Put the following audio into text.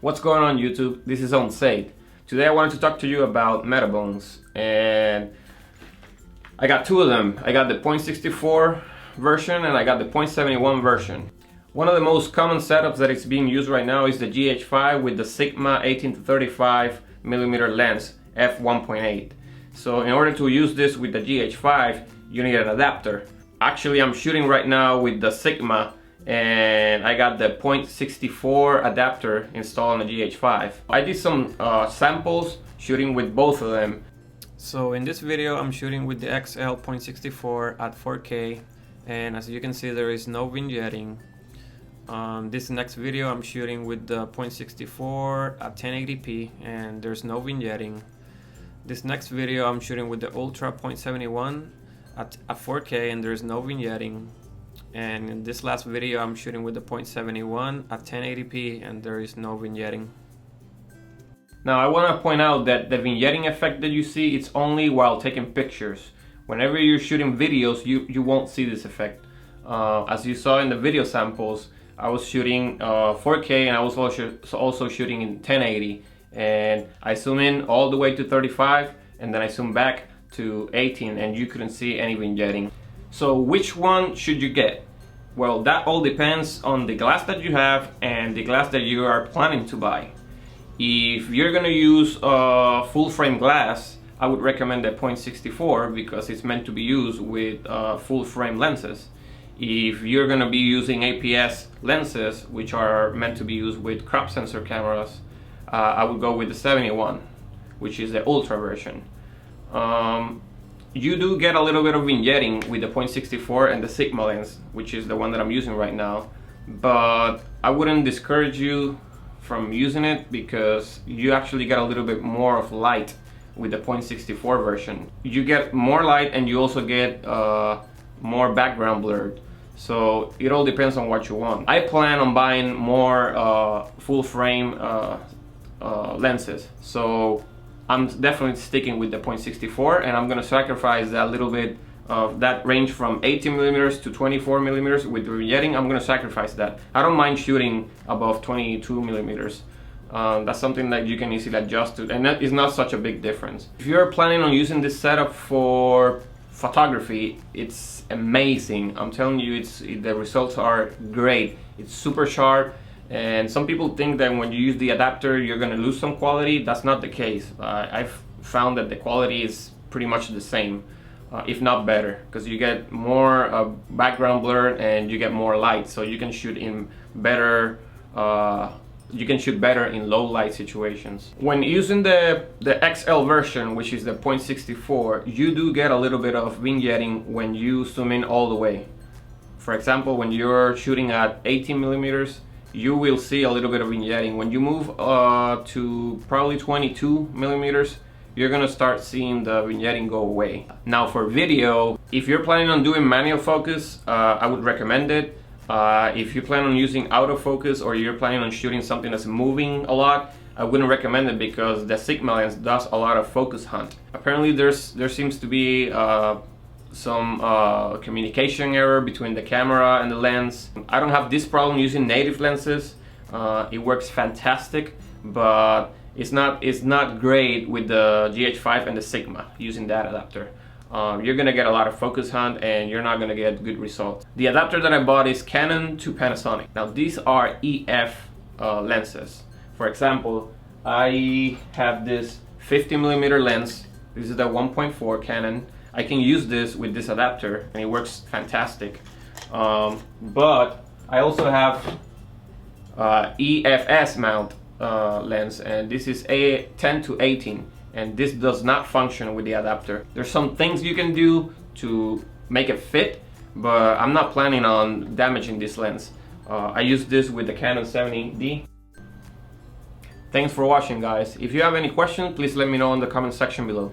What's going on YouTube? This is On Said. Today I wanted to talk to you about metabones, and I got two of them. I got the .64 version and I got the .71 version. One of the most common setups that is being used right now is the GH5 with the Sigma 18-35mm lens f1.8. So in order to use this with the GH5, you need an adapter. Actually, I'm shooting right now with the Sigma and I got the .64 adapter installed on the GH5. I did some samples shooting with both of them. So in this video I'm shooting with the XL .64 at 4K, and as you can see there is no vignetting. This next video I'm shooting with the .64 at 1080p and there's no vignetting. This next video I'm shooting with the Ultra .71 at 4K and there's no vignetting. And in this last video I'm shooting with the .71 at 1080p and there is no vignetting. Now I want to point out that the vignetting effect that you see, it's only while taking pictures. Whenever you're shooting videos, you won't see this effect. As you saw in the video samples, I was shooting 4K and I was also shooting in 1080, and I zoom in all the way to 35 and then I zoom back to 18 and you couldn't see any vignetting. So which one should you get? Well, that all depends on the glass that you have and the glass that you are planning to buy. If you're gonna use full frame glass, I would recommend the .64 because it's meant to be used with full frame lenses. If you're gonna be using APS lenses, which are meant to be used with crop sensor cameras, I would go with the 71, which is the Ultra version. You do get a little bit of vignetting with the .64 and the Sigma lens, which is the one that I'm using right now, but I wouldn't discourage you from using it because you actually get a little bit more of light with the .64 version. You get more light and you also get more background blurred. So it all depends on what you want. I plan on buying more full frame lenses, so I'm definitely sticking with the .64 and I'm gonna sacrifice that little bit of that range from 18mm to 24mm with the vignetting. I'm gonna sacrifice that. I don't mind shooting above 22mm. That's something that you can easily adjust to, and that is not such a big difference. If you're planning on using this setup for photography, it's amazing. I'm telling you, the results are great. It's super sharp. And some people think that when you use the adapter you're going to lose some quality. That's not the case. I've found that the quality is pretty much the same, if not better, because you get more background blur and you get more light, so you can shoot in better in low light situations. When using the XL version, which is the .64, you do get a little bit of vignetting when you zoom in all the way. For example, when you're shooting at 18mm, you will see a little bit of vignetting. When you move to probably 22mm, you're gonna start seeing the vignetting go away. Now for video, if you're planning on doing manual focus, I would recommend it. If you plan on using autofocus or you're planning on shooting something that's moving a lot, I wouldn't recommend it because the Sigma lens does a lot of focus hunt. Apparently there seems to be some communication error between the camera and the lens. I don't have this problem using native lenses. It works fantastic, but it's not great with the GH5 and the Sigma using that adapter. You're gonna get a lot of focus hunt and you're not gonna get good results. The adapter that I bought is Canon to Panasonic. Now these are EF lenses. For example, I have this 50mm lens. This is the 1.4 Canon. I can use this with this adapter and it works fantastic. But I also have EFS mount lens, and this is a 10 to 18, and this does not function with the adapter. There's some things you can do to make it fit, but I'm not planning on damaging this lens. I use this with the Canon 70D. Thanks for watching, guys. If you have any questions, please let me know in the comment section below.